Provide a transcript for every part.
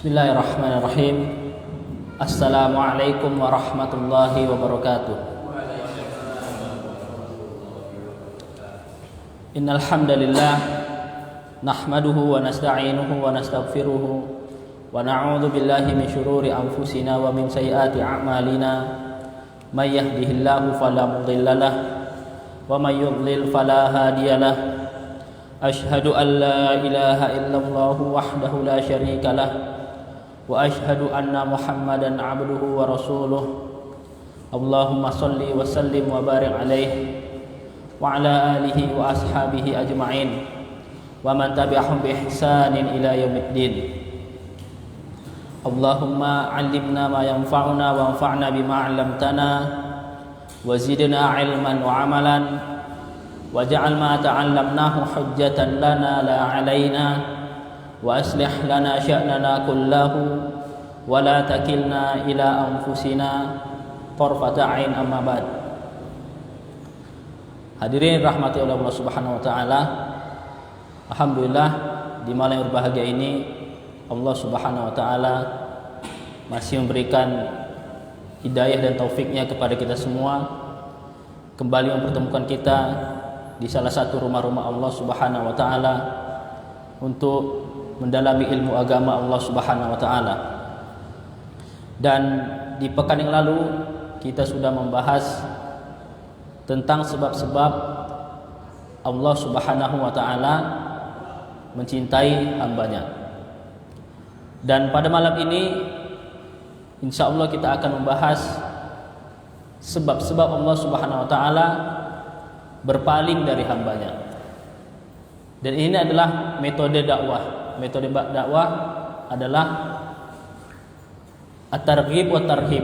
Bismillahirrahmanirrahim. Assalamualaikum warahmatullahi wabarakatuh. Innal hamdalillah nahmaduhu wa nasta'inuhu wa nastaghfiruhu wa na'udzu billahi min shururi anfusina wa min sayyiati a'malina. May yahdihillahu fala mudhillalah wa may yudlil fala hadiyalah. Asyhadu an la ilaha illallah wahdahu la syarikalah wa asyhadu anna Muhammadan abduhu wa rasuluh. Allahumma shalli wa sallim wa barik alaihi wa ala alihi wa ashabihi ajma'in wa man tabi'ahum bi ihsanin ila yaumiddin. Allahumma 'allimna ma yanfa'una wa anfa'na bima 'allamtana wa zidna 'ilman wa 'amalan waj'al ma ta'allamnahu hujjatan lana la 'alaina wa aslih lana sya'nana kullahu wa la takilna ila anfusina tarfata 'ain, amma ba'd. Hadirin rahmati Allah Subhanahu wa taala. Alhamdulillah, di malam yang berbahagia ini Allah Subhanahu wa taala masih memberikan hidayah dan taufiknya kepada kita semua, kembali mempertemukan kita di salah satu rumah-rumah Allah Subhanahu wa taala untuk mendalami ilmu agama Allah Subhanahu wa taala. Dan di pekan yang lalu kita sudah membahas tentang sebab-sebab Allah Subhanahu wa taala mencintai hambanya. Dan pada malam ini insyaallah kita akan membahas sebab-sebab Allah Subhanahu wa taala berpaling dari hambanya. Dan ini adalah metode dakwah. Metode dakwah adalah at-targhib wa tarhib,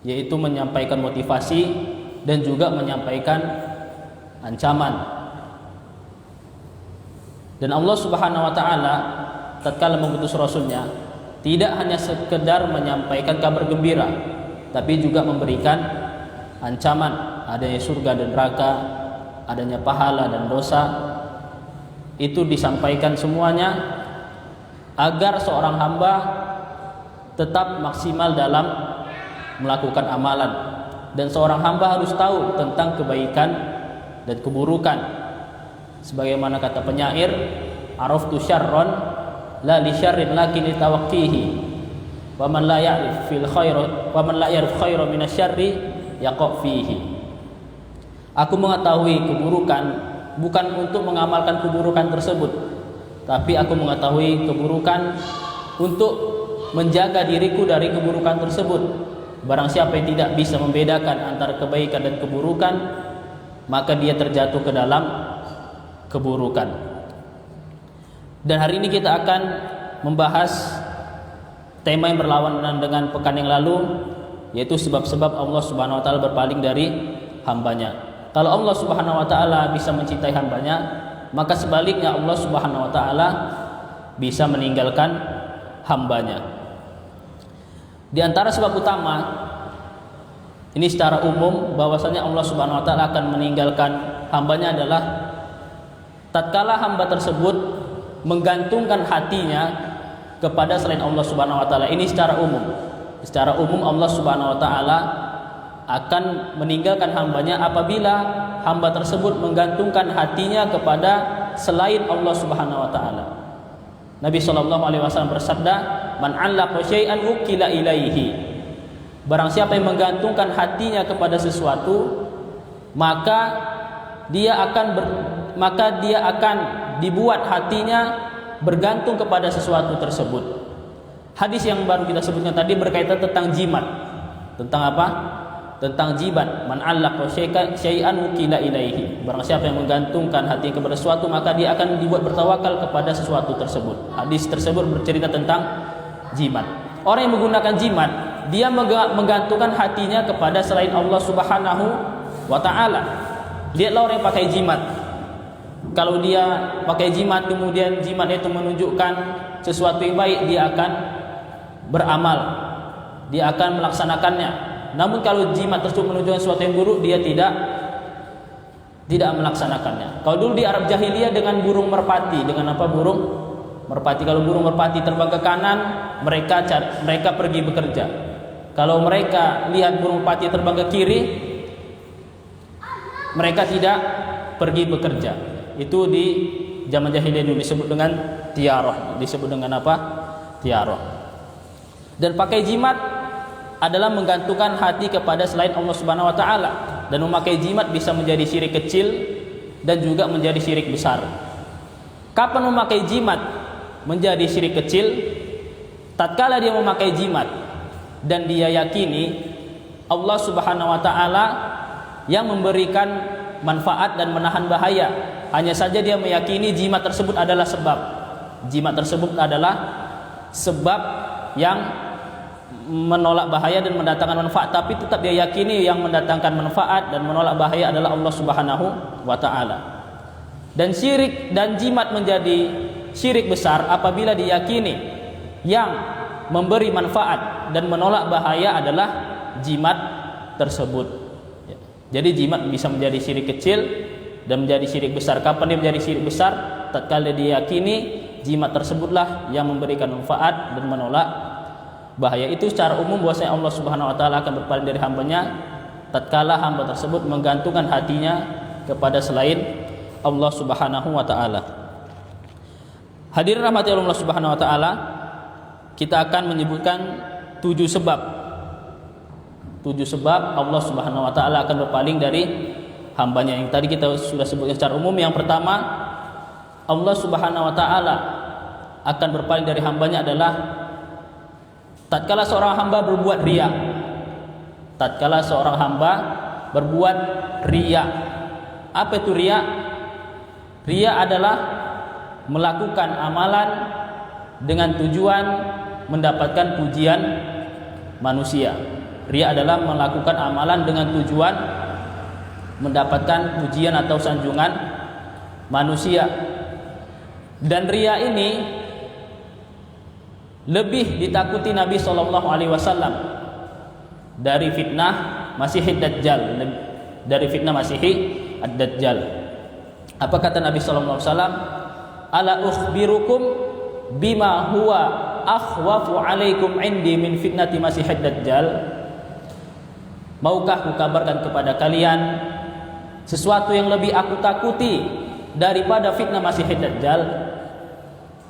yaitu menyampaikan motivasi dan juga menyampaikan ancaman. Dan Allah Subhanahu wa taala tatkala mengutus rasulnya tidak hanya sekedar menyampaikan kabar gembira, tapi juga memberikan ancaman, adanya surga dan neraka, adanya pahala dan dosa. Itu disampaikan semuanya agar seorang hamba tetap maksimal dalam melakukan amalan, dan seorang hamba harus tahu tentang kebaikan dan keburukan. Sebagaimana kata penyair, araftu syarron la li syarrin lakin litawaqqihi wa man la ya'rif fil khair wa man la ya'rif khaira minasyarri yaqa fihi. Aku mengetahui keburukan bukan untuk mengamalkan keburukan tersebut, tapi aku mengetahui keburukan untuk menjaga diriku dari keburukan tersebut. Barang siapa yang tidak bisa membedakan antara kebaikan dan keburukan, maka dia terjatuh ke dalam keburukan. Dan hari ini kita akan membahas tema yang berlawanan dengan pekan yang lalu, yaitu sebab-sebab Allah Subhanahu wa taala berpaling dari hambanya. Kalau Allah Subhanahu wa taala bisa mencintai hambanya, maka sebaliknya Allah Subhanahu wa taala bisa meninggalkan hambanya. Di antara sebab utama ini secara umum bahwasanya Allah Subhanahu wa taala akan meninggalkan hambanya adalah tatkala hamba tersebut menggantungkan hatinya kepada selain Allah Subhanahu wa taala. Ini secara umum. Secara umum Allah Subhanahu wa taala akan meninggalkan hambanya apabila hamba tersebut menggantungkan hatinya kepada selain Allah Subhanahu wa taala. Nabi sallallahu alaihi wasallam bersabda, "Man 'allaqa syai'an wukila ilaihi." Barang siapa yang menggantungkan hatinya kepada sesuatu, maka dia akan dibuat hatinya bergantung kepada sesuatu tersebut. Hadis yang baru kita sebutkan tadi berkaitan tentang jimat. Tentang apa? Tentang jimat. Man 'allaqa syai'an wukila ilaihi. Barang siapa yang menggantungkan hati kepada sesuatu, maka dia akan dibuat bertawakal kepada sesuatu tersebut. Hadis tersebut bercerita tentang jimat. Orang yang menggunakan jimat, dia menggantungkan hatinya kepada selain Allah Subhanahu wa taala. Lihatlah orang yang pakai jimat. Kalau dia pakai jimat, kemudian jimat itu menunjukkan sesuatu yang baik, dia akan beramal, dia akan melaksanakannya. Namun kalau jimat tersebut menunjukkan sesuatu yang buruk, dia tidak melaksanakannya. Kalau dulu di Arab jahiliyah dengan burung merpati, dengan apa? Burung merpati. Kalau burung merpati terbang ke kanan, mereka pergi bekerja. Kalau mereka lihat burung merpati terbang ke kiri, mereka tidak pergi bekerja. Itu di zaman jahiliyah dulu disebut dengan tiarah. Disebut dengan apa? Tiarah. Dan pakai jimat adalah menggantungkan hati kepada selain Allah Subhanahu wa taala, dan memakai jimat bisa menjadi syirik kecil dan juga menjadi syirik besar. Kapan memakai jimat menjadi syirik kecil? Tatkala dia memakai jimat dan dia yakini Allah Subhanahu wa taala yang memberikan manfaat dan menahan bahaya. Hanya saja dia meyakini jimat tersebut adalah sebab. Jimat tersebut adalah sebab yang menolak bahaya dan mendatangkan manfaat, tapi tetap dia yakini yang mendatangkan manfaat dan menolak bahaya adalah Allah Subhanahu wa taala. Dan syirik dan jimat menjadi syirik besar apabila diyakini yang memberi manfaat dan menolak bahaya adalah jimat tersebut. Jadi jimat bisa menjadi syirik kecil dan menjadi syirik besar. Kapan dia menjadi syirik besar? Tatkala diyakini jimat tersebutlah yang memberikan manfaat dan menolak bahaya. Itu secara umum bahwasanya Allah Subhanahu wa taala akan berpaling dari hambanya tatkala hamba tersebut menggantungkan hatinya kepada selain Allah Subhanahu wa taala. Hadirin rahmati Allah Subhanahu wa taala, kita akan menyebutkan 7 sebab. 7 sebab Allah Subhanahu wa taala akan berpaling dari hambanya. Yang tadi kita sudah sebutkan secara umum. Yang pertama, Allah Subhanahu wa taala akan berpaling dari hambanya adalah tatkala seorang hamba berbuat riya. Tatkala seorang hamba berbuat riya. Apa itu riya? Riya adalah melakukan amalan dengan tujuan mendapatkan pujian manusia. Riya adalah melakukan amalan dengan tujuan mendapatkan pujian atau sanjungan manusia. Dan riya ini lebih ditakuti Nabi SAW dari fitnah Masihid Dajjal. Dari fitnah Masihid Ad-Dajjal. Apa kata Nabi SAW? Ala ukhbirukum bima huwa akhwafu alaikum indi min fitnati Masihid Dajjal. Maukah kukabarkan kepada kalian sesuatu yang lebih aku takuti daripada fitnah Masihid Dajjal?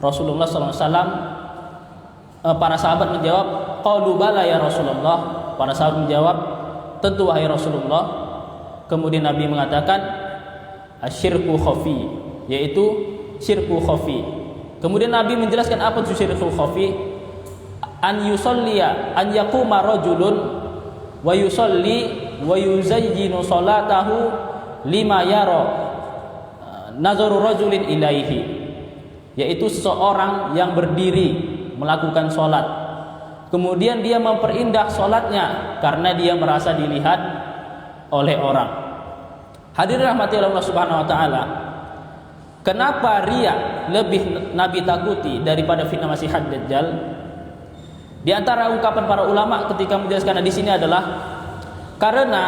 Rasulullah SAW, para sahabat menjawab, qalu bala ya Rasulullah. Para sahabat menjawab, tentu wahai Rasulullah. Kemudian Nabi mengatakan asyirku khafi, yaitu syirku khafi. Kemudian Nabi menjelaskan apa itu syirku khafi. An yusalliya an yaquma rajulun wa yusalli wa yuzayyinu salatahu lima yara nazaru rajulin ilaihi, yaitu seseorang yang berdiri melakukan sholat, kemudian dia memperindah sholatnya karena dia merasa dilihat oleh orang. Hadirin rahmati Allah Subhanahu wa taala, kenapa riya lebih Nabi takuti daripada fitnah Masihid Dajjal? Di antara ungkapan para ulama ketika menjelaskan di sini adalah karena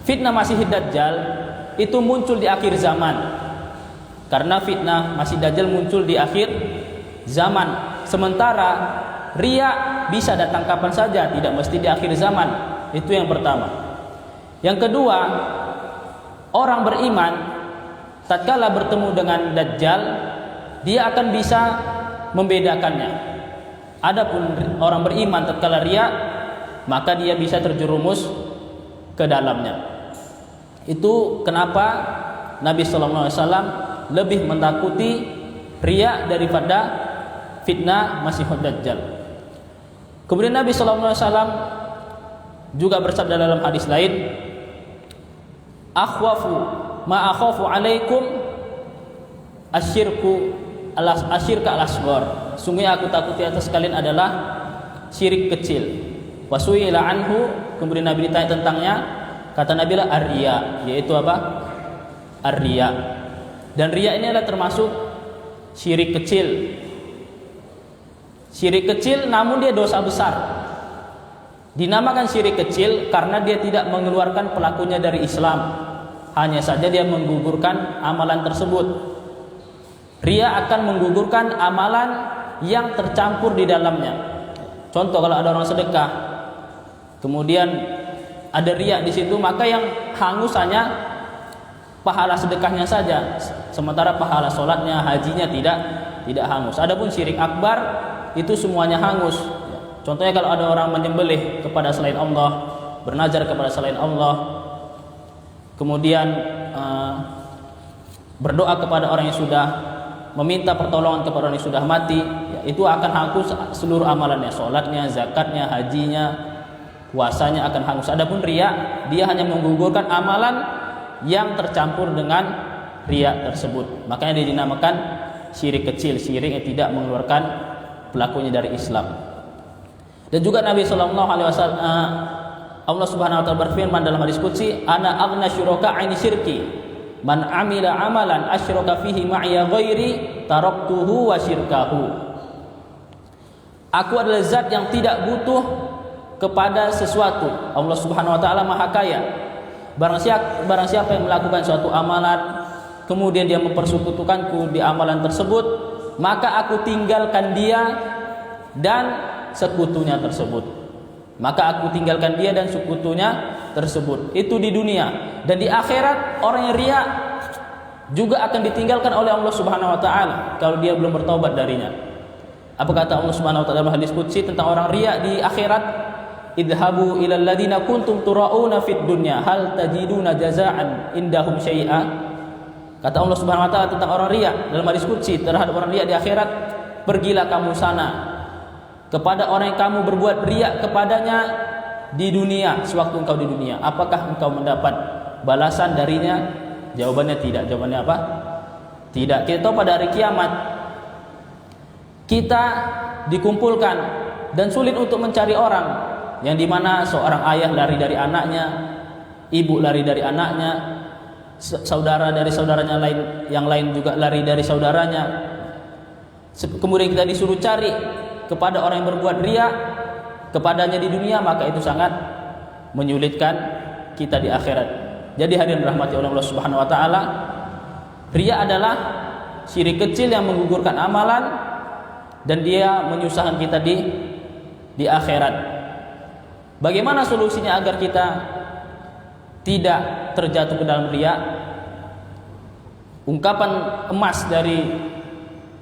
fitnah Masihid Dajjal itu muncul di akhir zaman. Karena fitnah Masih Dajjal muncul di akhir zaman. Sementara riya bisa datang kapan saja, tidak mesti di akhir zaman. Itu yang pertama. Yang kedua, orang beriman tatkala bertemu dengan Dajjal, dia akan bisa membedakannya. Adapun orang beriman tatkala riya, maka dia bisa terjerumus ke dalamnya. Itu kenapa Nabi SAW lebih menakuti riya daripada fitnah Masihud Dajjal. Kemudian Nabi SAW juga bersabda dalam hadis lain, akhwafu ma akhafu alaikum asyirka al-asghar. Sungguh aku takuti atas kalian adalah syirik kecil. Wasuila anhu, kemudian Nabi ditanya tentangnya, kata Nabi lah ar-riya, yaitu apa? Ar-riya. Dan riya ini adalah termasuk syirik kecil. Syirik kecil namun dia dosa besar. Dinamakan syirik kecil karena dia tidak mengeluarkan pelakunya dari Islam. Hanya saja dia menggugurkan amalan tersebut. Ria akan menggugurkan amalan yang tercampur di dalamnya. Contoh, kalau ada orang sedekah, kemudian ada ria di situ, maka yang hangus hanya pahala sedekahnya saja, sementara pahala sholatnya, hajinya tidak hangus. Adapun syirik akbar itu semuanya hangus. Contohnya kalau ada orang menyembelih kepada selain Allah, bernazar kepada selain Allah, kemudian berdoa kepada orang yang sudah, meminta pertolongan kepada orang yang sudah mati, ya, itu akan hangus seluruh amalannya, sholatnya, zakatnya, hajinya, puasanya akan hangus. Adapun riya, dia hanya menggugurkan amalan yang tercampur dengan riya tersebut. Makanya dia dinamakan syirik kecil, syirik yang tidak mengeluarkan pelakunya dari Islam. Dan juga Nabi Shallallahu Alaihi Wasallam, Allah Subhanahu Wa Taala berfirman dalam hadis qudsi, Ana aghna syuraka aini syirki, man amila amalan asyraka fihi ma'iya ghairi taraktuhu wa syirkahu. Aku adalah zat yang tidak butuh kepada sesuatu. Allah Subhanahu Wa Taala Maha Kaya. Barang siapa yang melakukan suatu amalan, kemudian dia mempersekutukanku di amalan tersebut, maka aku tinggalkan dia dan sekutunya tersebut. Maka aku tinggalkan dia dan sekutunya tersebut. Itu di dunia. Dan di akhirat orang yang riya juga akan ditinggalkan oleh Allah Subhanahu Wa Taala kalau dia belum bertaubat darinya. Apa kata Allah Subhanahu Wa Taala dalam hadis qudsi tentang orang riya di akhirat? Idhabu ilal ladina kuntum turauna fid dunya hal tajiduna jazaan indahum syai'a. Kata Allah Subhanahu Wa Taala tentang orang riya dalam hadis qudsi terhadap orang riya di akhirat, pergilah kamu sana kepada orang yang kamu berbuat riya kepadanya di dunia, sewaktu engkau di dunia, apakah engkau mendapat balasan darinya? Jawabannya tidak. Jawabannya apa? Tidak. Kita tahu pada hari kiamat kita dikumpulkan dan sulit untuk mencari orang, yang dimana seorang ayah lari dari anaknya, ibu lari dari anaknya, saudara dari saudaranya yang lain juga lari dari saudaranya. Kemudian kita disuruh cari kepada orang yang berbuat riya kepadanya di dunia, maka itu sangat menyulitkan kita di akhirat. Jadi hadirin rahmati oleh Allah Subhanahu Wa Taala, riya adalah syirik kecil yang menggugurkan amalan dan dia menyusahkan kita di akhirat. Bagaimana solusinya agar kita tidak terjatuh ke dalam riya? Ungkapan emas dari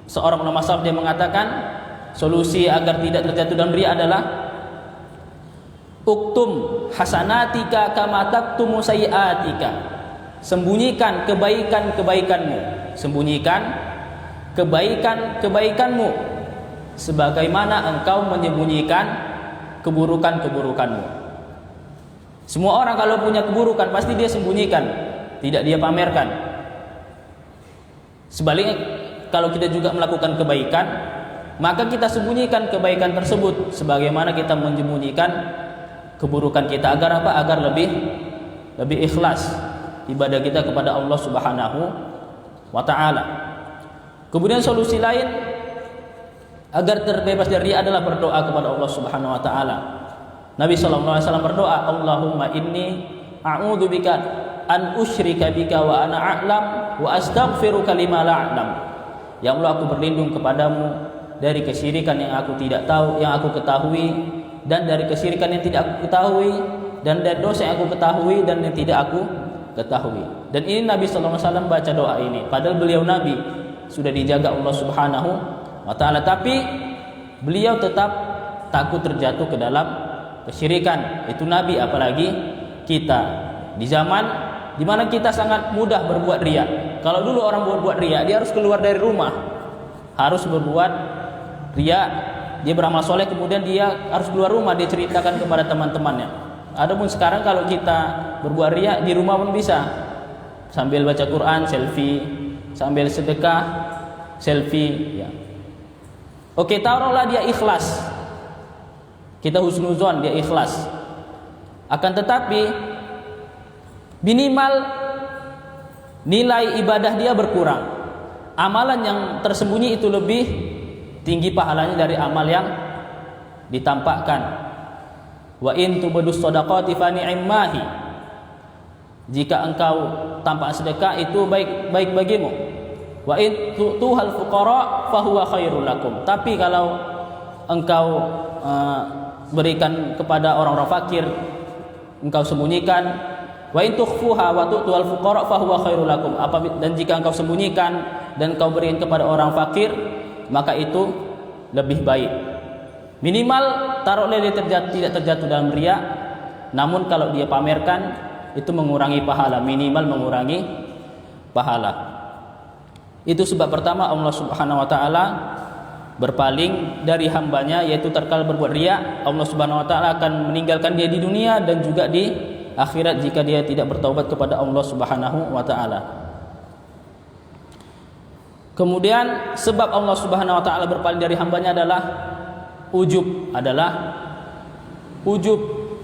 seorang ulama salaf, dia mengatakan solusi agar tidak terjatuh dalam riya adalah uktum hasanatika kama taktumu sayiatika. Sembunyikan kebaikan-kebaikanmu, sembunyikan kebaikan-kebaikanmu sebagaimana engkau menyembunyikan keburukan-keburukanmu. Semua orang kalau punya keburukan pasti dia sembunyikan, tidak dia pamerkan. Sebaliknya kalau kita juga melakukan kebaikan, maka kita sembunyikan kebaikan tersebut sebagaimana kita menyembunyikan keburukan kita, agar apa? Agar lebih ikhlas ibadah kita kepada Allah Subhanahu wa Ta'ala. Kemudian solusi lain agar terbebas dari riya adalah berdoa kepada Allah Subhanahu wa Ta'ala. Nabi sallallahu alaihi wasallam berdoa, Allahumma inni a'udzubika an usyrika bika wa ana a'lam wa astaghfiruka lima la a'lam. Ya Allah, aku berlindung kepadamu dari kesyirikan yang aku tidak tahu, yang aku ketahui, dan dari kesyirikan yang tidak aku ketahui, dan dari dosa yang aku ketahui dan yang tidak aku ketahui. Dan ini Nabi sallallahu alaihi wasallam baca doa ini padahal beliau Nabi, sudah dijaga Allah Subhanahu wa Ta'ala, tapi beliau tetap takut terjatuh ke dalam kesyirikan. Itu Nabi, apalagi kita di zaman di mana kita sangat mudah berbuat riya. Kalau dulu orang berbuat riya, dia harus keluar dari rumah, harus berbuat riya, dia beramal soleh, kemudian dia harus keluar rumah, dia ceritakan kepada teman-temannya. Adapun sekarang kalau kita berbuat riya di rumah pun bisa, sambil baca Quran selfie, sambil sedekah selfie, ya. Oke, taruhlah dia ikhlas, kita husnuzon, dia ikhlas. Akan tetapi minimal nilai ibadah dia berkurang. Amalan yang tersembunyi itu lebih tinggi pahalanya dari amal yang ditampakkan. Wa in tubdus shadaqati fa ni'mahi. Jika engkau tampak sedekah itu baik bagimu. Wa in tu'tuhal fuqara fahuwa khairul lakum. Tapi kalau engkau berikan kepada orang-orang fakir, engkau sembunyikan. Wa in tukhfuha wa tu'tuhal fuqara fahuwa khairul lakum. Dan jika engkau sembunyikan dan engkau berikan kepada orang fakir, maka itu lebih baik. Minimal taruhlah dia tidak terjatuh dalam riya, namun kalau dia pamerkan itu mengurangi pahala, minimal mengurangi pahala. Itu sebab pertama Allah Subhanahu wa taala berpaling dari hambanya, yaitu tatkala berbuat riya, Allah Subhanahu wa taala akan meninggalkan dia di dunia dan juga di akhirat jika dia tidak bertaubat kepada Allah Subhanahu wa taala. Kemudian sebab Allah Subhanahu wa taala berpaling dari hambanya adalah ujub.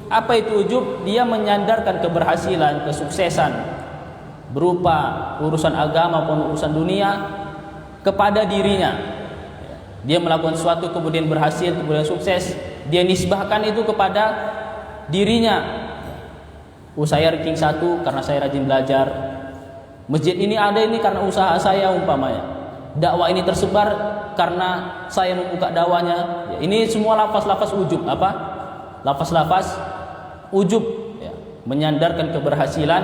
Apa itu ujub? Dia menyandarkan keberhasilan, kesuksesan berupa urusan agama maupun urusan dunia kepada dirinya. Dia melakukan sesuatu kemudian berhasil, kemudian sukses, dia nisbahkan itu kepada dirinya. Saya ranking 1 karena saya rajin belajar. Masjid ini ada ini karena usaha saya umpamanya. Dakwah ini tersebar karena saya membuka dakwahnya. Ini semua lafaz-lafaz ujub. Apa? Lafaz-lafaz ujub, ya, menyandarkan keberhasilan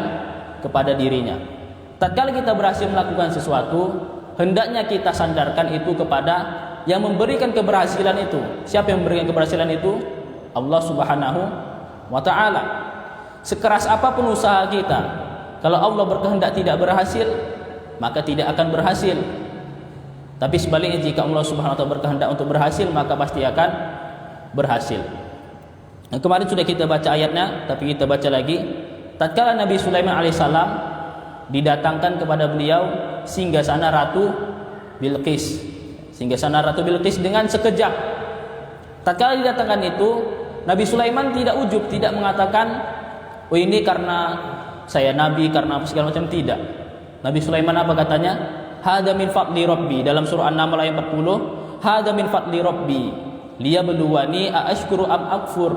kepada dirinya. Tatkala kita berhasil melakukan sesuatu, hendaknya kita sandarkan itu kepada yang memberikan keberhasilan itu. Siapa yang memberikan keberhasilan itu? Allah Subhanahu wa taala. Sekeras apapun usaha kita, kalau Allah berkehendak tidak berhasil, maka tidak akan berhasil. Tapi sebaliknya, jika Allah Subhanahu wa taala berkehendak untuk berhasil, maka pasti akan berhasil. Nah, kemarin sudah kita baca ayatnya, tapi kita baca lagi. Tatkala Nabi Sulaiman alaihissalam didatangkan kepada beliau singgasana Ratu Bilqis. Singgasana Ratu Bilqis dengan sekejap. Tatkala didatangkan itu, Nabi Sulaiman tidak ujub, tidak mengatakan, "Oh, ini karena saya nabi, karena apa segala macam." Tidak. Nabi Sulaiman apa katanya? "Hada min fadli rabbi." Dalam surah An-Naml ayat 40, "Hada min fadli rabbi liyabluwani aashkuru am akfur."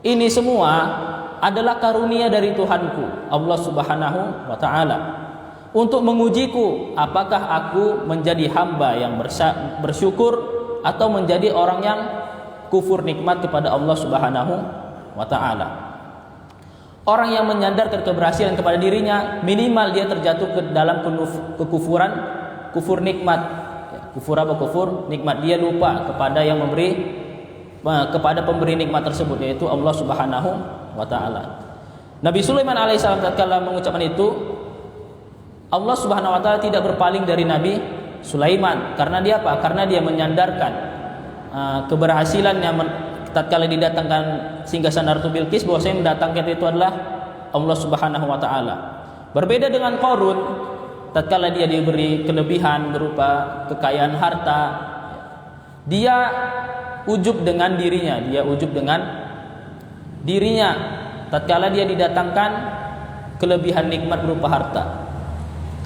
Ini semua adalah karunia dari Tuhanku, Allah Subhanahu wa taala, untuk mengujiku apakah aku menjadi hamba yang bersyukur atau menjadi orang yang kufur nikmat kepada Allah Subhanahu wa taala. Orang yang menyandarkan keberhasilan kepada dirinya, minimal dia terjatuh ke dalam kekufuran, kufur nikmat. Kufur apa? Kufur nikmat. Dia lupa kepada yang memberi, kepada pemberi nikmat tersebut, yaitu Allah Subhanahu wa ta'ala. Nabi Sulaiman alaihissalam tatkala mengucapkan itu, Allah Subhanahu wa ta'ala tidak berpaling dari Nabi Sulaiman. Karena dia apa? Karena dia menyandarkan keberhasilan yang tatkala didatangkan singgasana Ratu Bilqis, bahwa saya mendatangkan itu adalah Allah Subhanahu wa ta'ala. Berbeda dengan Qarun, tatkala dia diberi kelebihan berupa kekayaan harta, dia ujub dengan dirinya, tatkala dia didatangkan kelebihan nikmat berupa harta.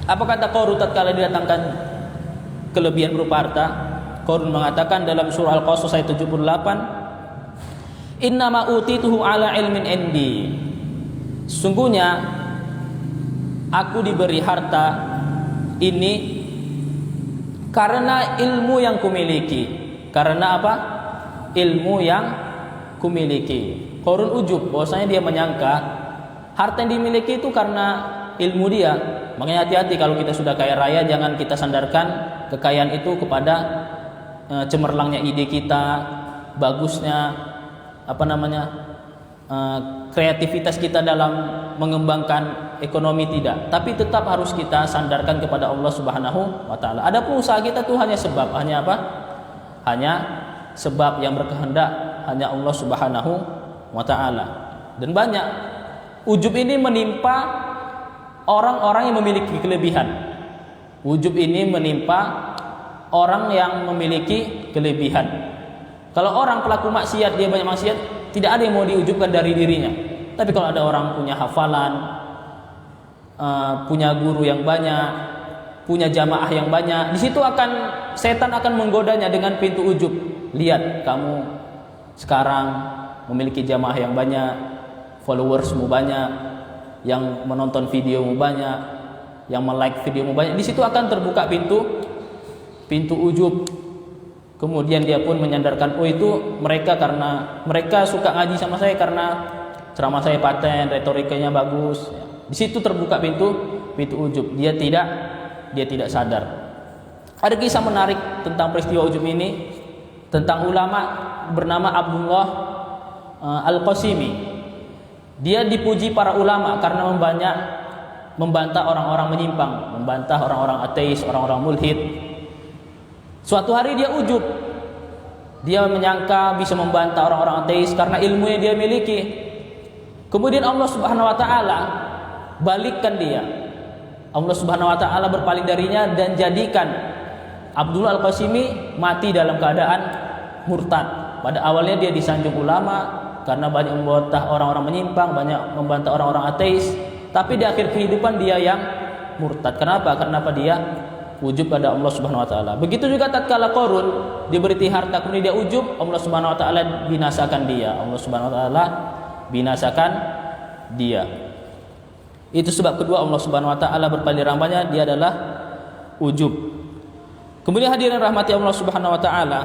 Apa kata Qarun tatkala didatangkan kelebihan berupa harta? Qarun mengatakan dalam surah Al-Qasas ayat 78, "Innama utituhu ala ilmin indi." Sungguhnya aku diberi harta ini karena ilmu yang kumiliki. Karena apa? Ilmu yang kumiliki. Qarun ujub, bahwasanya dia menyangka harta yang dimiliki itu karena ilmu dia. Makanya hati-hati kalau kita sudah kaya raya, jangan kita sandarkan kekayaan itu kepada cemerlangnya ide kita, bagusnya kreativitas kita dalam mengembangkan ekonomi, tidak. Tapi tetap harus kita sandarkan kepada Allah Subhanahu wa taala. Adapun usaha kita itu hanya sebab, hanya apa? Hanya sebab yang berkehendak hanya Allah Subhanahu wa taala. Dan banyak ujub ini menimpa orang-orang yang memiliki kelebihan. Ujub ini menimpa orang yang memiliki kelebihan. Kalau orang pelaku maksiat, dia banyak maksiat, tidak ada yang mau diujubkan dari dirinya. Tapi kalau ada orang punya hafalan, punya guru yang banyak, punya jamaah yang banyak, di situ setan akan menggodanya dengan pintu ujub. Lihat, kamu sekarang memiliki jamaah yang banyak, followersmu banyak, yang menonton videomu banyak, yang like videomu banyak, di situ akan terbuka pintu ujub. Kemudian dia pun menyandarkan, oh itu mereka karena mereka suka ngaji sama saya karena ceramah saya paten, retorikanya bagus. Di situ terbuka pintu ujub. Dia tidak sadar. Ada kisah menarik tentang peristiwa ujub ini, tentang ulama bernama Abdullah Al-Qasimi. Dia dipuji para ulama karena membantah orang-orang menyimpang, membantah orang-orang ateis, orang-orang mulhid. Suatu hari dia ujub. Dia menyangka bisa membantah orang-orang ateis karena ilmu yang dia miliki. Kemudian Allah Subhanahu wa taala balikkan dia. Allah Subhanahu wa taala berpaling darinya dan jadikan Abdullah Al-Qasimi mati dalam keadaan murtad. Pada awalnya dia disanjung ulama karena banyak membantah orang-orang menyimpang, banyak membantah orang-orang ateis. Tapi di akhir kehidupan dia yang murtad. Kenapa? Kenapa dia ujub pada Allah Subhanahu wa taala. Begitu juga tatkala Qarun diberi harta kemudian dia ujub, Allah Subhanahu wa taala binasakan dia. Allah Subhanahu wa taala binasakan dia. Itu sebab kedua Allah Subhanahu wa taala berpaling dari hambanya, dia adalah ujub. Kemudian hadirin rahmati Allah Subhanahu wa taala,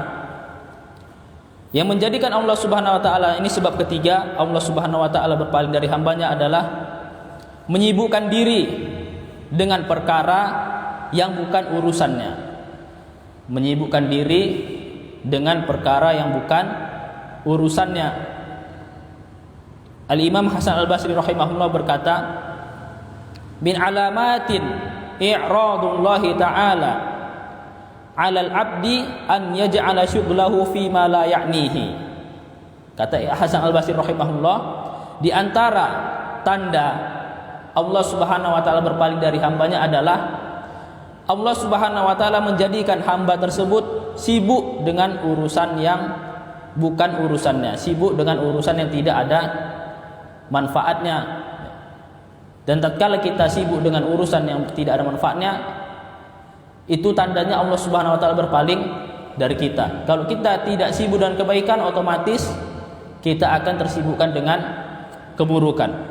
yang menjadikan Allah Subhanahu wa taala ini sebab ketiga Allah Subhanahu wa taala berpaling dari hambanya adalah menyibukkan diri dengan perkara yang bukan urusannya. Menyibukkan diri dengan perkara yang bukan urusannya. Al-Imam Hasan Al-Basri rahimahullah berkata, min alamatin i'radullahi ta'ala 'alal 'abdi an yaj'ala syughlahu fi ma la ya'nihi. Kata Hasan Al-Basri rahimahullah, di antara tanda Allah Subhanahu wa taala berpaling dari hambanya adalah Allah Subhanahu wa taala menjadikan hamba tersebut sibuk dengan urusan yang bukan urusannya, sibuk dengan urusan yang tidak ada manfaatnya. Dan tatkala kita sibuk dengan urusan yang tidak ada manfaatnya, itu tandanya Allah Subhanahu wa taala berpaling dari kita. Kalau kita tidak sibuk dengan kebaikan, otomatis kita akan tersibukkan dengan keburukan.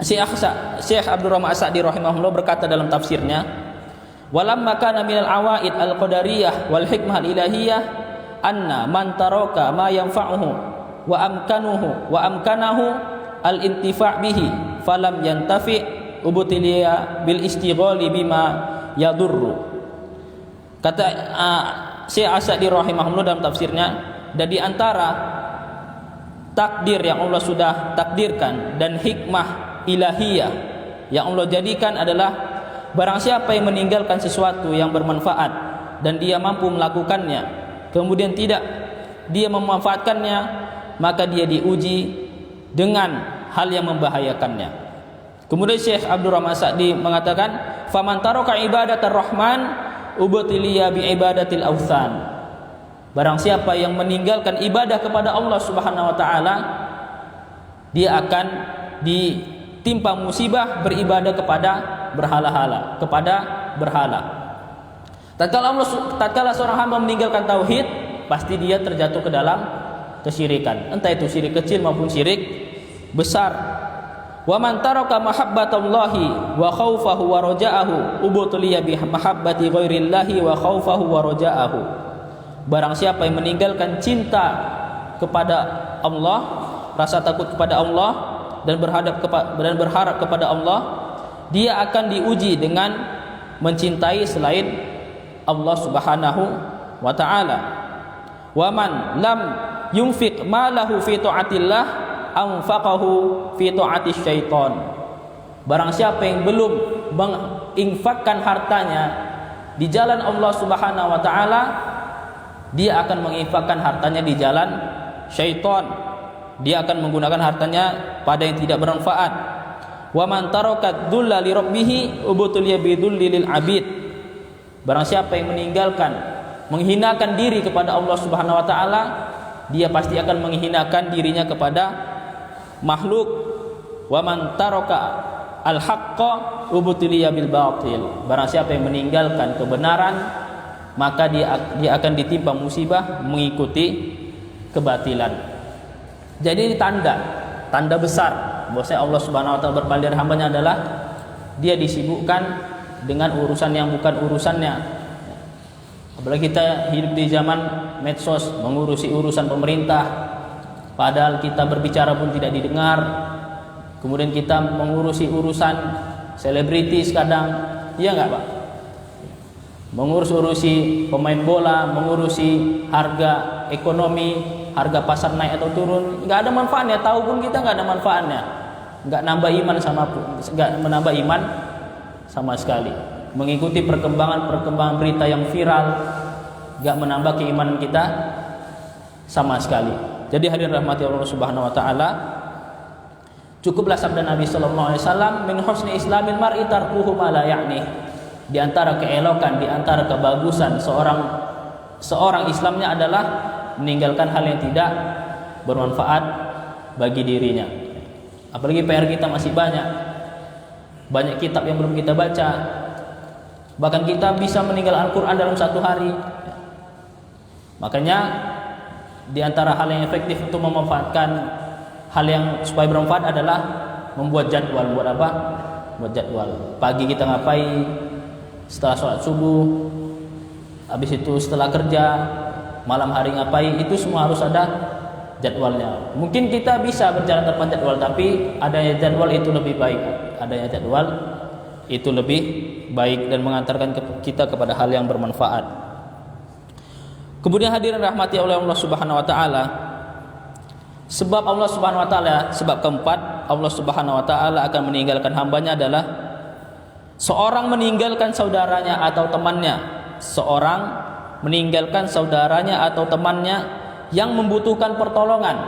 Syekh Abdul Rahman As-Sa'di rahimahullah berkata dalam tafsirnya, walamma kana minal awaid al-qadariyah wal hikmah al-ilahiyah anna man taraka ma yanfa'uhu wa amkanahu al-intifa' bihi falam yantafi' ubtiliya bil istighali bima yadurru. Kata Syekh As-Sa'di rahimahullah dalam tafsirnya, dan di antara takdir yang Allah sudah takdirkan dan hikmah ilahiyah yang Allah jadikan adalah barang siapa yang meninggalkan sesuatu yang bermanfaat dan dia mampu melakukannya, kemudian tidak dia memanfaatkannya, maka dia diuji dengan hal yang membahayakannya. Kemudian Syekh Abdul Rahman Sa'di mengatakan, faman taraka ibadatar rahman ubtiliya bi ibadatil awthan. Barang siapa yang meninggalkan ibadah kepada Allah Subhanahu wa taala, dia akan ditimpa musibah beribadah kepada berhala-hala, kepada berhala. Tatkala seorang hamba meninggalkan tauhid, pasti dia terjatuh ke dalam kesyirikan, entah itu syirik kecil maupun syirik besar. Wa man taraka mahabbatallahi wa khaufahu wa raja'ahu ubtuliya bi mahabbati ghairillahi wa khaufahu wa raja'ahu. Barang siapa yang meninggalkan cinta kepada Allah, rasa takut kepada Allah dan berharap kepada Allah, dia akan diuji dengan mencintai selain Allah Subhanahu wa taala. Wa man lam yunfiq malahu fi taatillah anfaqahu fi taati syaitan. Barang siapa yang belum menginfakkan hartanya di jalan Allah Subhanahu wa taala, dia akan menginfakkan hartanya di jalan syaitan. Dia akan menggunakan hartanya pada yang tidak bermanfaat. Wa man taraka dhulla li rabbih ubtuliya bidhulli lil abid. Barang siapa yang meninggalkan menghinakan diri kepada Allah Subhanahu wa taala, dia pasti akan menghinakan dirinya kepada makhluk. Wa man taraka al haqqa ubtuliya bil batil. Barang siapa yang meninggalkan kebenaran, maka dia akan ditimpa musibah mengikuti kebatilan. Jadi ini tanda besar bahwasanya Allah Subhanahu wa taala berpaling dari hambanya adalah dia disibukkan dengan urusan yang bukan urusannya. Apalagi kita hidup di zaman medsos, mengurusi urusan pemerintah, padahal kita berbicara pun tidak didengar. Kemudian kita mengurusi urusan selebritis kadang, iya nggak Pak? Mengurusi pemain bola, mengurusi harga ekonomi, harga pasar naik atau turun, nggak ada manfaatnya. Tahu pun kita nggak ada manfaatnya, nggak nambah iman nggak menambah iman sama sekali. Mengikuti perkembangan berita yang viral, nggak menambah keimanan kita sama sekali. Jadi hadirin rahmati Allah Subhanahu Wa Taala, cukuplah sabda Nabi Sallallahu Alaihi Wasallam, min husni islamil mar'i tarkuhu ma la ya'ni. Di antara keelokan, di antara kebagusan seorang Islamnya adalah meninggalkan hal yang tidak bermanfaat bagi dirinya. Apalagi PR kita masih banyak kitab yang belum kita baca. Bahkan kita bisa meninggal Al-Quran dalam satu hari. Makanya di antara hal yang efektif untuk memanfaatkan hal yang supaya bermanfaat adalah membuat jadwal. Buat apa? Buat jadwal. Pagi kita ngapain, setelah sholat subuh, habis itu setelah kerja, malam hari ngapain, itu semua harus ada jadwalnya. Mungkin kita bisa berjalan tanpa jadwal, tapi adanya jadwal itu lebih baik. Adanya jadwal itu lebih baik dan mengantarkan kita kepada hal yang bermanfaat. Kemudian hadirin rahmati oleh Allah Subhanahu Wa Taala, sebab Allah Subhanahu Wa Taala, sebab keempat Allah Subhanahu Wa Taala akan meninggalkan hambanya adalah seorang meninggalkan saudaranya atau temannya. Seorang meninggalkan saudaranya atau temannya yang membutuhkan pertolongan,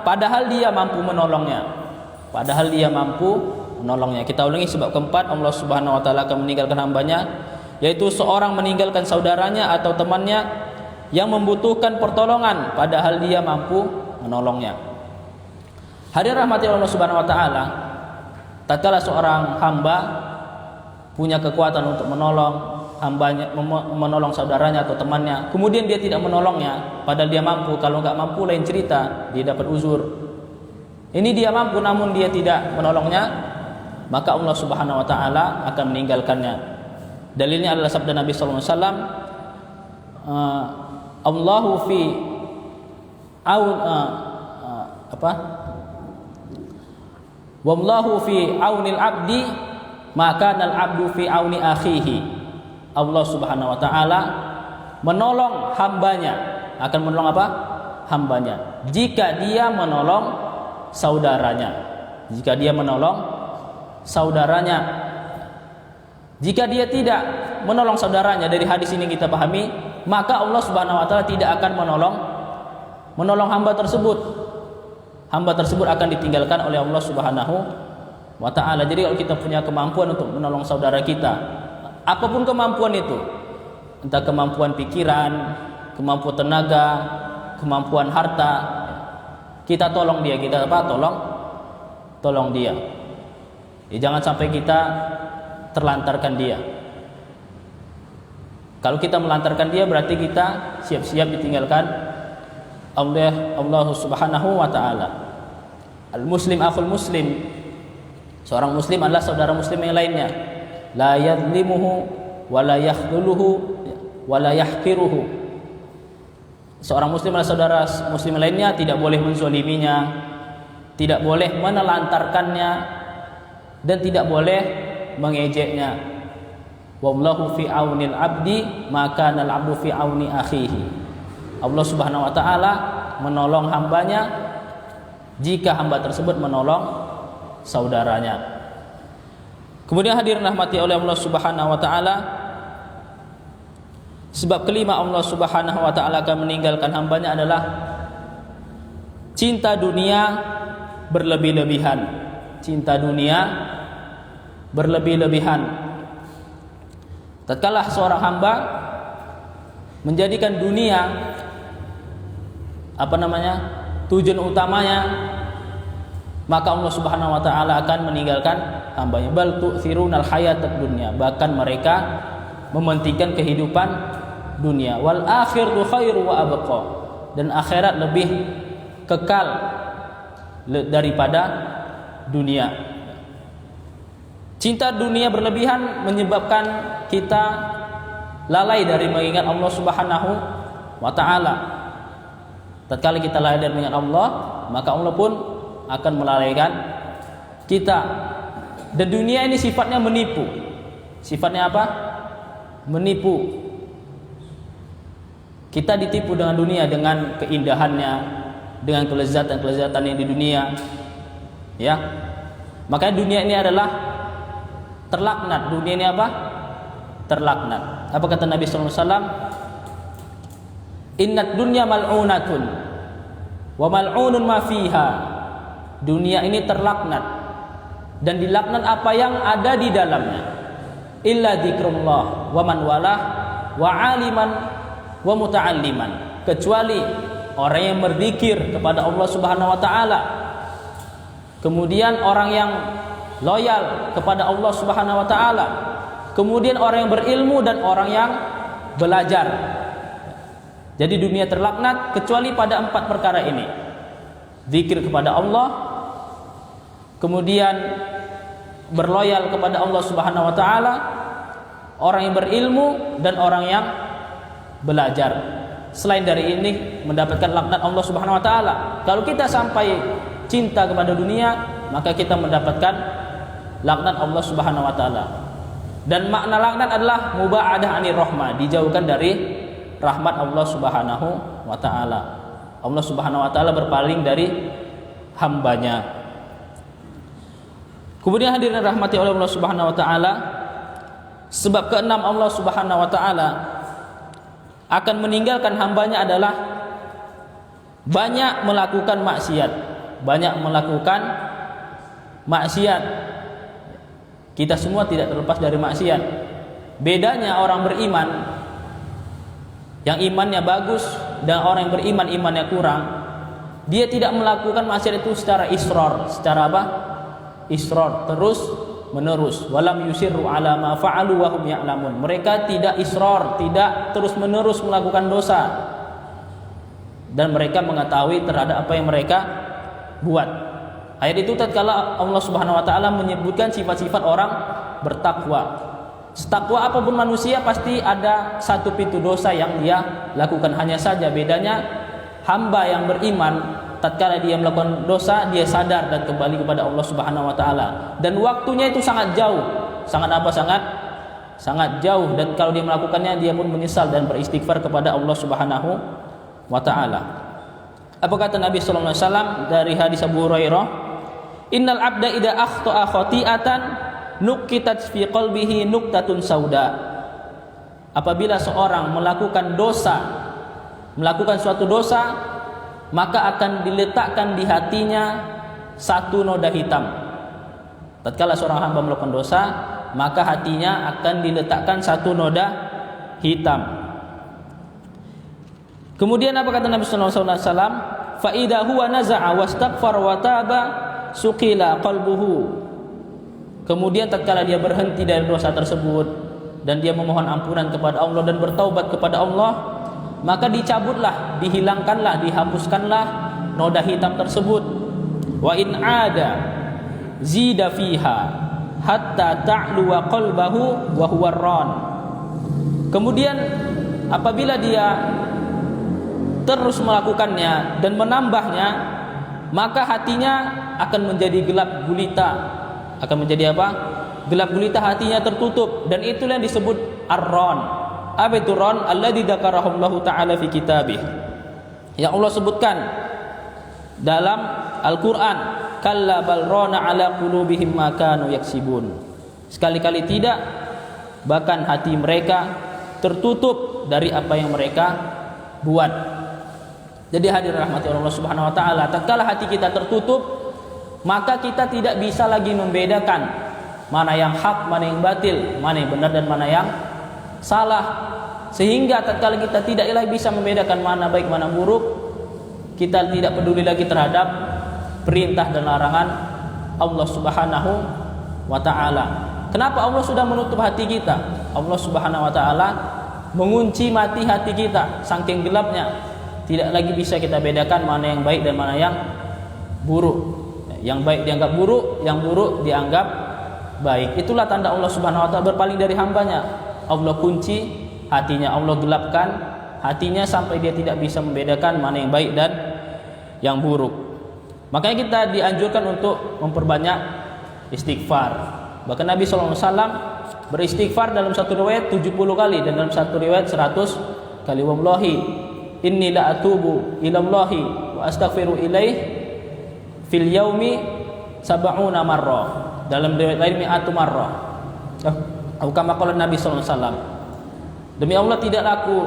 padahal dia mampu menolongnya. Kita ulangi, sebab keempat Allah Subhanahu Wa Taala akan meninggalkan hambanya, yaitu seorang meninggalkan saudaranya atau temannya yang membutuhkan pertolongan, padahal dia mampu menolongnya. Hadirin rahmati Allah Subhanahu Wa Taala, tatkala seorang hamba punya kekuatan untuk menolong saudaranya atau temannya, kemudian dia tidak menolongnya, padahal dia mampu. Kalau nggak mampu lain cerita, dia dapat uzur. Ini dia mampu namun dia tidak menolongnya, maka Allah Subhanahu Wa Taala akan meninggalkannya. Dalilnya adalah sabda Nabi Sallallahu Alaihi Wasallam, Allahu fi wallahu fi aunil abdi maka nal abdu fi auni akhihi. Allah Subhanahu Wa Taala menolong hambanya, akan menolong apa? Hambanya jika dia menolong saudaranya. Jika dia tidak menolong saudaranya, dari hadis ini kita pahami, maka Allah Subhanahu Wa Taala tidak akan menolong hamba tersebut. Hamba tersebut akan ditinggalkan oleh Allah Subhanahu Wa Taala. Jadi kalau kita punya kemampuan untuk menolong saudara kita, apapun kemampuan itu, entah kemampuan pikiran, kemampuan tenaga, kemampuan harta, kita tolong dia, tolong dia. Jangan sampai kita terlantarkan dia. Kalau kita melantarkan dia, berarti kita siap-siap ditinggalkan Allah Subhanahu Wa Taala. Al-muslim akhul muslim. Seorang muslim adalah saudara muslim yang lainnya. La yadlimuhu wa la yakhdhuluhu wa la yahqiruhu. Seorang muslim adalah saudara muslim lainnya, tidak boleh menzoliminya, tidak boleh menelantarkannya, dan tidak boleh mengejeknya. Wallahu fi aunil abdi maka nal abdu fi auni akhihi. Allah Subhanahu Wa Taala menolong hambanya jika hamba tersebut menolong saudaranya. Kemudian hadirin rahmati oleh Allah Subhanahu Wa Taala, sebab kelima Allah Subhanahu Wa Taala akan meninggalkan hambanya adalah cinta dunia berlebih-lebihan. Tatkala seorang hamba menjadikan dunia tujuan utamanya, maka Allah Subhanahu Wa Taala akan meninggalkan hambanya. Bal tu'thirunal hayatad dunya, bahkan mereka mementingkan kehidupan dunia. Wal akhiratu khairu wa abqa, dan akhirat lebih kekal daripada dunia. Cinta dunia berlebihan menyebabkan kita lalai dari mengingat Allah Subhanahu wa taala. Tatkala kita lalai dari mengingat Allah, maka Allah pun akan melalaikan kita. Dan dunia ini sifatnya menipu. Sifatnya apa? Menipu. Kita ditipu dengan dunia, dengan keindahannya, dengan kelezatan-kelezatan yang di dunia. Ya. Makanya dunia ini adalah terlaknat. Dunia ini apa? Terlaknat. Apa kata Nabi sallallahu alaihi wasallam? Innad dunya mal'unatun wa mal'unun ma fiha. Dunia ini terlaknat dan dilaknat apa yang ada di dalamnya. Illa dzikrullah wa man walah wa aliman wa muta'alliman, kecuali orang yang berzikir kepada Allah Subhanahu wa taala, kemudian orang yang loyal kepada Allah Subhanahu wa taala, kemudian orang yang berilmu dan orang yang belajar. Jadi dunia terlaknat kecuali pada 4 perkara ini. Zikir kepada Allah, kemudian berloyal kepada Allah Subhanahu wa taala, orang yang berilmu dan orang yang belajar. Selain dari ini mendapatkan laknat Allah Subhanahu wa taala. Kalau kita sampai cinta kepada dunia, maka kita mendapatkan laknat Allah Subhanahu wa taala. Dan makna laknat adalah mubaadah anir rahmah, dijauhkan dari rahmat Allah Subhanahu wa taala. Allah Subhanahu wa taala berpaling dari hambanya. Kemudian hadirin rahmati oleh Allah Subhanahu wa taala, sebab keenam Allah Subhanahu wa taala akan meninggalkan hambanya adalah banyak melakukan maksiat. Banyak melakukan maksiat. Kita semua tidak terlepas dari maksiat. Bedanya orang beriman yang imannya bagus dan orang yang beriman imannya kurang, dia tidak melakukan maksiat itu secara israr. Secara apa? Israr, terus menerus. Walam yusirru ala ma fa'alu wa hum ya'lamun. Mereka tidak israr, tidak terus menerus melakukan dosa, dan mereka mengetahui terhadap apa yang mereka buat. Ayat itu tatkala Allah Subhanahu wa taala menyebutkan sifat-sifat orang bertakwa. Setakwa apapun manusia pasti ada satu pintu dosa yang dia lakukan. Hanya saja bedanya hamba yang beriman, tatkala dia melakukan dosa, dia sadar dan kembali kepada Allah Subhanahu wa taala. Dan waktunya itu sangat jauh. Sangat apa? Sangat jauh, dan kalau dia melakukannya dia pun menyesal dan beristighfar kepada Allah Subhanahu wa taala. Apa kata Nabi sallallahu alaihi wasallam dari hadis Abu Hurairah? Innal abda idza akhta'a khati'atan nukitat fi qalbihi nuktatun sauda. Apabila seorang melakukan suatu dosa, maka akan diletakkan di hatinya satu noda hitam. Tatkala seorang hamba melakukan dosa, maka hatinya akan diletakkan satu noda hitam. Kemudian apa kata Nabi sallallahu alaihi wasallam? Fa idza huwa naza'a wastaghfara wa taba suqila qalbuhu. Kemudian tatkala dia berhenti dari dosa tersebut dan dia memohon ampunan kepada Allah dan bertaubat kepada Allah, maka dicabutlah, dihilangkanlah, dihapuskanlah noda hitam tersebut. Wa in ada zida fiha hatta ta'lu wa qalbahu wa huwa ran. Kemudian apabila dia terus melakukannya dan menambahnya, maka hatinya akan menjadi gelap gulita. Akan menjadi apa? Gelap gulita, hatinya tertutup, dan itulah yang disebut ar-ran. Apa itu ran? Alladzi dzakarahullahu ta'ala fi kitabih. Yang Allah sebutkan dalam Al-Qur'an, kalla bal rana ala qulubihim ma kanu yaksibun. Sekali-kali tidak, bahkan hati mereka tertutup dari apa yang mereka buat. Jadi hadirin rahmati Allah Subhanahu wa taala, tatkala hati kita tertutup, maka kita tidak bisa lagi membedakan mana yang hak, mana yang batil, mana yang benar dan mana yang salah. Sehingga tatkala kita tidak lagi bisa membedakan mana baik mana buruk, kita tidak peduli lagi terhadap perintah dan larangan Allah Subhanahu wa taala. Kenapa? Allah sudah menutup hati kita. Allah Subhanahu wa taala mengunci mati hati kita, saking gelapnya. Tidak lagi bisa kita bedakan mana yang baik dan mana yang buruk. Yang baik dianggap buruk, yang buruk dianggap baik, itulah tanda Allah Subhanahu wa taala berpaling dari hambanya. Allah kunci hatinya, Allah gelapkan hatinya sampai dia tidak bisa membedakan mana yang baik dan yang buruk. Makanya kita dianjurkan untuk memperbanyak istighfar. Bahkan Nabi SAW beristighfar dalam satu riwayat 70 kali dan dalam satu riwayat 100 kali. Wallahi inni la atubu ilallahi wa astaghfiru ilaih fil yaumi sab'una marrah. Dalam riwayat lain mi'atu marrah. Atau kama qala Nabi sallallahu alaihi wasallam. Demi Allah tidaklah aku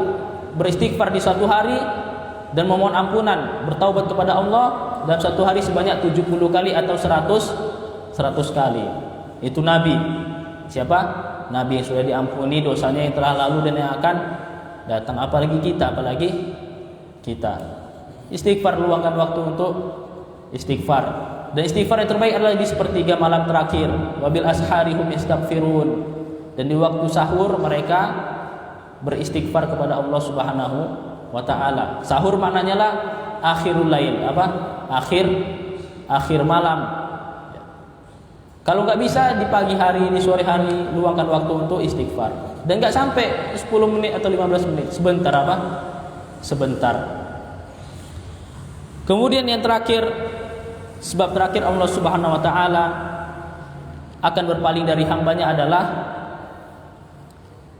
beristighfar di satu hari dan memohon ampunan, bertaubat kepada Allah dalam satu hari sebanyak 70 kali atau 100 kali. Itu Nabi. Siapa? Nabi yang sudah diampuni dosanya yang telah lalu dan yang akan datang. Apalagi kita. Istighfar, luangkan waktu untuk istighfar. Dan istighfar yang terbaik adalah di sepertiga malam terakhir. Wabil ashari hum yastaghfirun. Dan di waktu sahur mereka beristighfar kepada Allah Subhanahu wa taala. Sahur maknanya lah akhirul lail, apa? Akhir malam. Kalau nggak bisa di pagi hari, di sore hari, luangkan waktu untuk istighfar. Dan nggak sampai 10 menit atau 15 menit, sebentar apa? Sebentar. Kemudian yang terakhir, sebab terakhir Allah Subhanahu wa taala akan berpaling dari hambanya adalah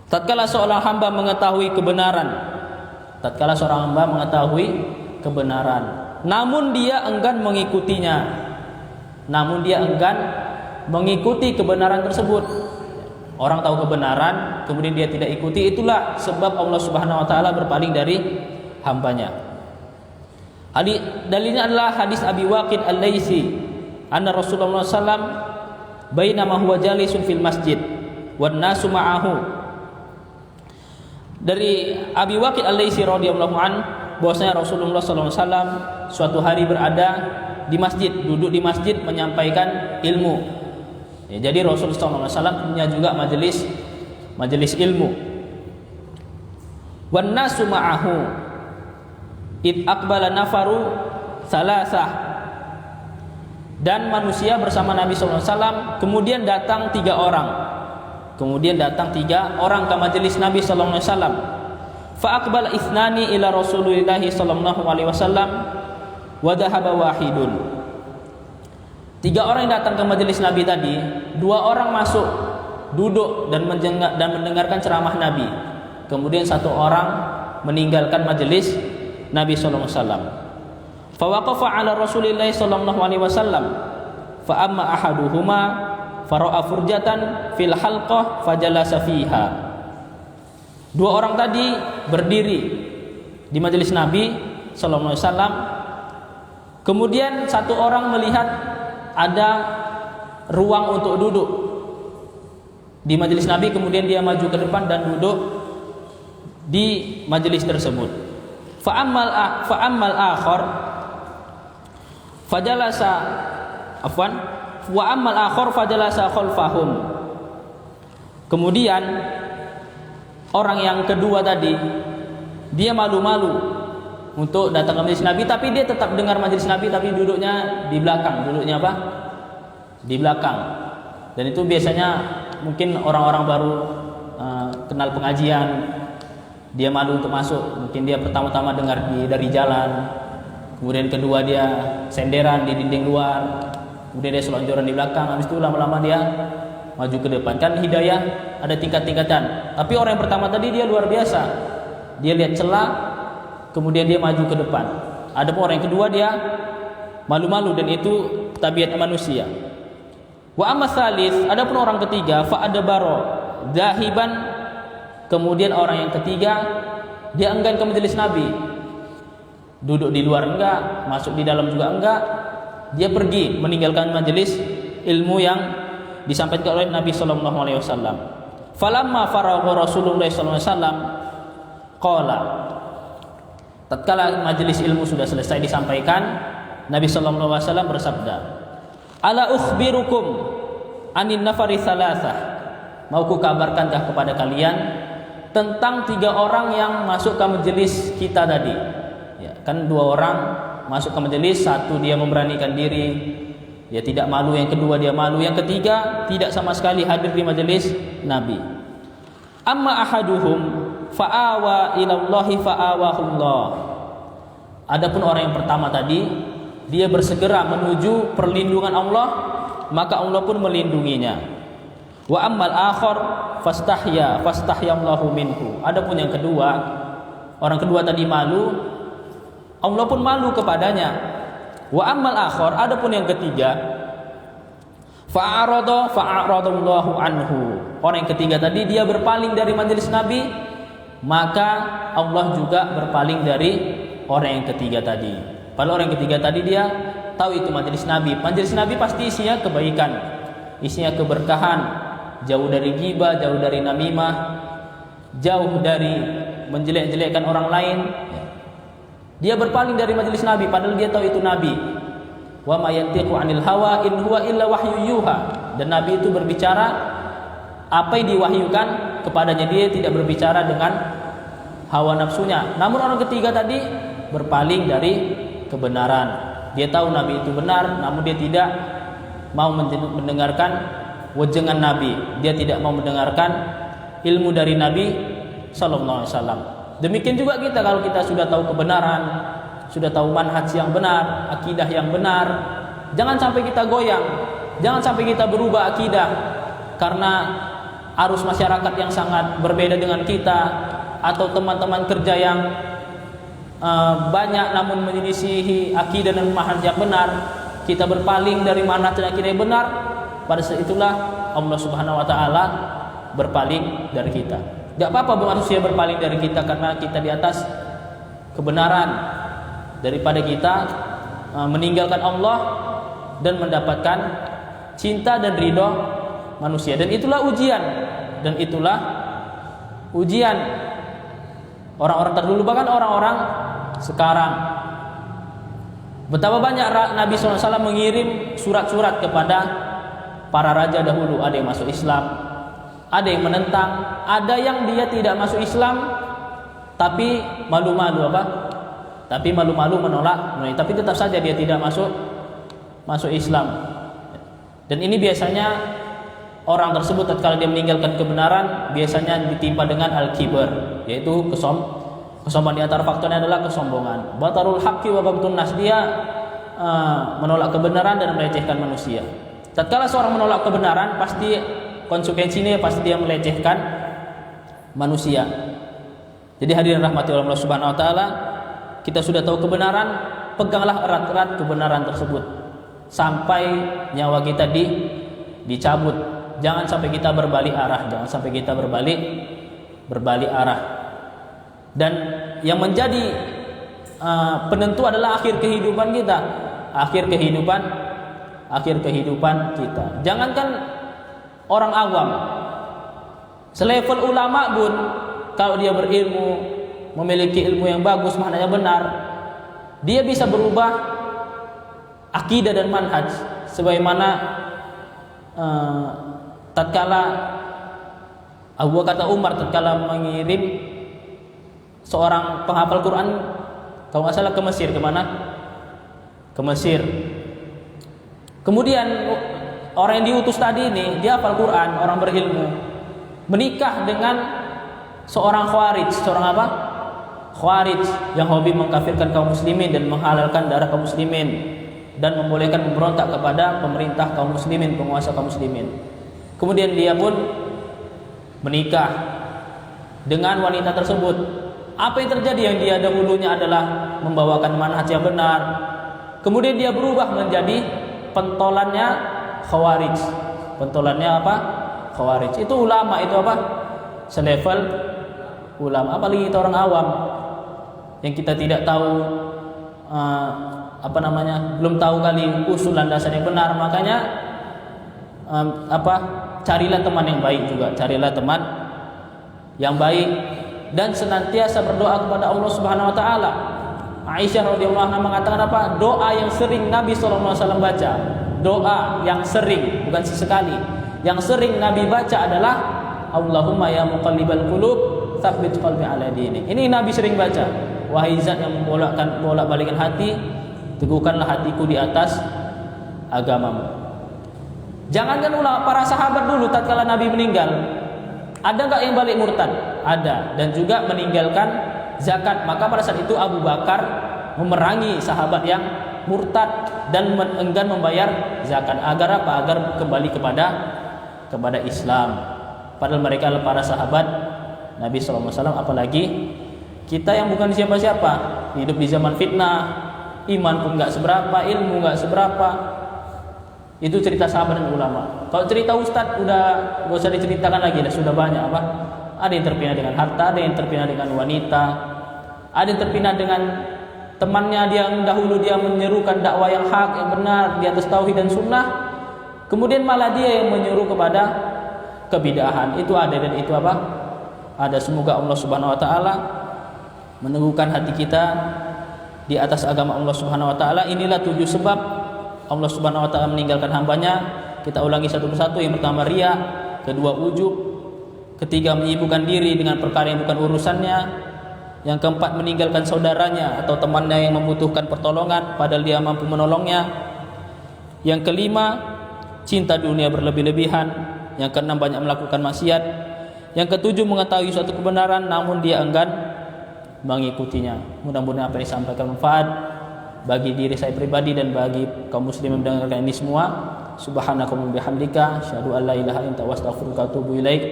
tatkala seorang hamba mengetahui kebenaran, namun dia enggan mengikuti kebenaran tersebut. Orang tahu kebenaran kemudian dia tidak ikuti, itulah sebab Allah Subhanahu wa taala berpaling dari hambanya. Dalilnya adalah hadis Abi Waqid Al-Laitsi, anna Rasulullah sallam bainama huwa jalisun fil masjid wan nasu ma'ahu. Dari Abi Waqid Al-Laitsi radhiyallahu an, bahwasanya Rasulullah sallallahu alaihi wasallam suatu hari berada di masjid, duduk di masjid menyampaikan ilmu. Ya, jadi Rasulullah sallallahu alaihi wasallam punya juga majelis ilmu. Wan nasu ma'ahu id aqbala nafaru salasah. Dan manusia bersama Nabi sallallahu alaihi wasallam, kemudian datang tiga orang ke majelis Nabi sallallahu alaihi wasallam. Fa aqbala ithnani ila Rasulillah sallallahu alaihi wasallam wa dhahaba wahidun. Tiga orang yang datang ke majelis Nabi tadi, dua orang masuk, duduk dan mendengarkan ceramah Nabi. Kemudian satu orang meninggalkan majelis Nabi sallallahu alaihi wasallam. Fa waqafa ala Rasulillah sallallahu alaihi wasallam. Fa amma ahaduhuma fara'a furjatan fil halqah fajalasa fiha. Dua orang tadi berdiri di majelis Nabi sallallahu alaihi wasallam. Kemudian satu orang melihat ada ruang untuk duduk di majelis Nabi, kemudian dia maju ke depan dan duduk di majelis tersebut. Fa ammal akhar fajalasa wa ammal akhar fajalasa khalfahum. Kemudian orang yang kedua tadi dia malu-malu untuk datang ke majelis Nabi, tapi dia tetap dengar majelis Nabi, tapi duduknya di belakang. Duduknya apa? Di belakang. Dan itu biasanya mungkin orang-orang baru kenal pengajian, dia malu untuk masuk. Mungkin dia pertama-tama dengar dari jalan, kemudian kedua dia senderan di dinding luar, kemudian dia selonjoran di belakang. Habis itu lama-lama dia maju ke depan. Kan hidayah ada tingkat-tingkatan. Tapi orang yang pertama tadi dia luar biasa. Dia lihat celah, kemudian dia maju ke depan. Adapun orang yang kedua dia malu-malu, dan itu tabiat manusia. Wa amma tsalits, adapun orang ketiga fa adbaro zahiban, kemudian orang yang ketiga dia enggan ke majelis Nabi. Duduk di luar enggak, masuk di dalam juga enggak. Dia pergi meninggalkan majelis ilmu yang disampaikan oleh Nabi sallallahu alaihi wasallam. Falamma faragha Rasulullah sallallahu alaihi wasallam qala, tatkala majelis ilmu sudah selesai disampaikan, Nabi sallallahu alaihi wasallam bersabda, "Ala ukhbirukum anin nafari thalathah?" Mau ku kabarkankah kepada kalian tentang tiga orang yang masuk ke majelis kita tadi? Ya, kan dua orang masuk ke majelis, satu dia memberanikan diri Dia tidak malu. Yang kedua, dia malu. Yang ketiga, tidak sama sekali hadir di majelis Nabi. Amma ahaduhum fa'awa ilallahi fa'awahullah. Adapun orang yang pertama tadi, dia bersegera menuju perlindungan Allah, maka Allah pun melindunginya. Wa ammal akhar fastahyallahu minhu. Adapun yang kedua, orang kedua tadi malu, Allah pun malu kepadanya. Wa ammal akhar, adapun yang ketiga, fa'aradallahu anhu. Orang yang ketiga tadi dia berpaling dari majelis Nabi, maka Allah juga berpaling dari orang yang ketiga tadi. Padahal orang yang ketiga tadi dia tahu itu majelis Nabi. Majelis Nabi pasti isinya kebaikan, isinya keberkahan, jauh dari ghibah, jauh dari namimah, jauh dari menjelek-jelekkan orang lain. Dia berpaling dari majelis Nabi padahal dia tahu itu Nabi. Wa ma yantiqu 'anil hawa in huwa illa wahyu yuha. Dan Nabi itu berbicara apa yang diwahyukan kepadanya, dia tidak berbicara dengan hawa nafsunya. Namun orang ketiga tadi berpaling dari kebenaran. Dia tahu Nabi itu benar, namun dia tidak mau mendengarkan wejangan Nabi. Dia tidak mau mendengarkan ilmu dari Nabi sallallahu alaihi wasallam. Demikian juga kita, kalau kita sudah tahu kebenaran, sudah tahu manhaj yang benar, akidah yang benar, jangan sampai kita goyang, jangan sampai kita berubah akidah karena arus masyarakat yang sangat berbeda dengan kita, atau teman-teman kerja yang banyak namun menyelisihi akidah dan manhaj yang benar. Kita berpaling dari manhaj dan akidah yang benar, pada saat itulah Allah Subhanahu wa taala berpaling dari kita. Tidak apa-apa manusia berpaling dari kita karena kita di atas kebenaran, daripada kita meninggalkan Allah dan mendapatkan cinta dan ridho manusia. Dan itulah ujian, dan itulah ujian orang-orang terdahulu, bahkan orang-orang sekarang. Betapa banyak Nabi SAW mengirim surat-surat kepada para raja dahulu. Ada yang masuk Islam, ada yang menentang, ada yang dia tidak masuk Islam tapi malu-malu Tapi malu-malu menolak, tapi tetap saja dia tidak masuk Islam. Dan ini biasanya orang tersebut tatkala dia meninggalkan kebenaran biasanya ditimpa dengan al-kibar, yaitu kesombongan. Di antara faktornya adalah kesombongan. Batarul haqqi wa ghamtun nas, dia menolak kebenaran dan melecehkan manusia. Tatkala seorang menolak kebenaran, pasti konsekuensinya pasti dia melecehkan manusia. Jadi hadirin rahmati Allah Subhanahu wa taala, kita sudah tahu kebenaran, peganglah erat-erat kebenaran tersebut sampai nyawa kita dicabut. Jangan sampai kita berbalik arah, jangan sampai kita berbalik arah. Dan yang menjadi penentu adalah akhir kehidupan kita, akhir kehidupan kita. Jangankan orang awam, selevel ulama pun kalau dia berilmu, memiliki ilmu yang bagus, maknanya benar, dia bisa berubah akidah dan manhaj. Sebagaimana tatkala Abu Bakar Umar tatkala mengirim seorang penghafal Quran, kalau nggak salah ke Mesir, kemana? Ke Mesir. Kemudian orang yang diutus tadi ini, dia hafal Quran, orang berilmu, menikah dengan seorang khawarij. Seorang apa? Khawarij yang hobi mengkafirkan kaum muslimin dan menghalalkan darah kaum muslimin dan membolehkan memberontak kepada pemerintah kaum muslimin, penguasa kaum muslimin. Kemudian dia pun menikah dengan wanita tersebut. Apa yang terjadi? Yang dia dahulunya adalah membawakan manhaj yang benar, kemudian dia berubah menjadi pentolannya khawarij. Pentolannya apa? Khawarij. Itu ulama, itu apa? Selevel ulama. Apalagi kita orang awam yang kita tidak tahu belum tahu kali usul landasan yang benar. Makanya carilah teman yang baik juga, carilah teman yang baik dan senantiasa berdoa kepada Allah Subhanahu wa taala. Aisyah radhiyallahu anha mengatakan apa? Doa yang sering Nabi sallallahu alaihi wasallam baca, doa yang sering, bukan sesekali, yang sering Nabi baca adalah Allahumma ya muqallibal qulub tsabbit qalbi ala dinik. Ini Nabi sering baca. Wahai zat yang bolak-balikan hati, teguhkanlah hatiku di atas agamamu. Jangankan ulama, para sahabat dulu tatkala Nabi meninggal, ada nggak yang balik murtad? Ada, dan juga meninggalkan zakat. Maka pada saat itu Abu Bakar memerangi sahabat yang murtad dan enggan membayar zakat. Agar apa? Agar kembali kepada Islam. Padahal mereka adalah para sahabat Nabi SAW. Apalagi kita yang bukan siapa-siapa, hidup di zaman fitnah, iman pun nggak seberapa, ilmu nggak seberapa. Itu cerita sahabat dan ulama. Kalau cerita ustadz udah gak usah diceritakan lagi, sudah banyak apa? Ada yang terpina dengan harta, ada yang terpina dengan wanita, ada yang terpina dengan temannya yang dahulu dia menyerukan dakwah yang hak, yang benar di atas tauhid dan sunnah, kemudian malah dia yang menyuruh kepada kebid'ahan. Itu ada, dan itu apa? Ada. Semoga Allah Subhanahu wa taala meneguhkan hati kita di atas agama Allah Subhanahu wa taala. Inilah 7 sebab Allah Subhanahu wa taala meninggalkan hambanya. Kita ulangi satu persatu. Yang pertama riya, kedua ujub, ketiga menyibukkan diri dengan perkara yang bukan urusannya, yang keempat meninggalkan saudaranya atau temannya yang membutuhkan pertolongan padahal dia mampu menolongnya, yang kelima cinta dunia berlebih-lebihan, yang keenam banyak melakukan maksiat, yang ketujuh mengetahui suatu kebenaran namun dia enggan mengikutinya. Mudah-mudahan apa yang disampaikan manfaat bagi diri saya pribadi dan bagi kaum muslimin mendengarkan ini semua. Subhanakallahumma bihamdika asyhadu an la ilaha illa anta astaghfiruka wa atubu ilaik.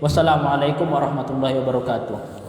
Wassalamualaikum warahmatullahi wabarakatuh.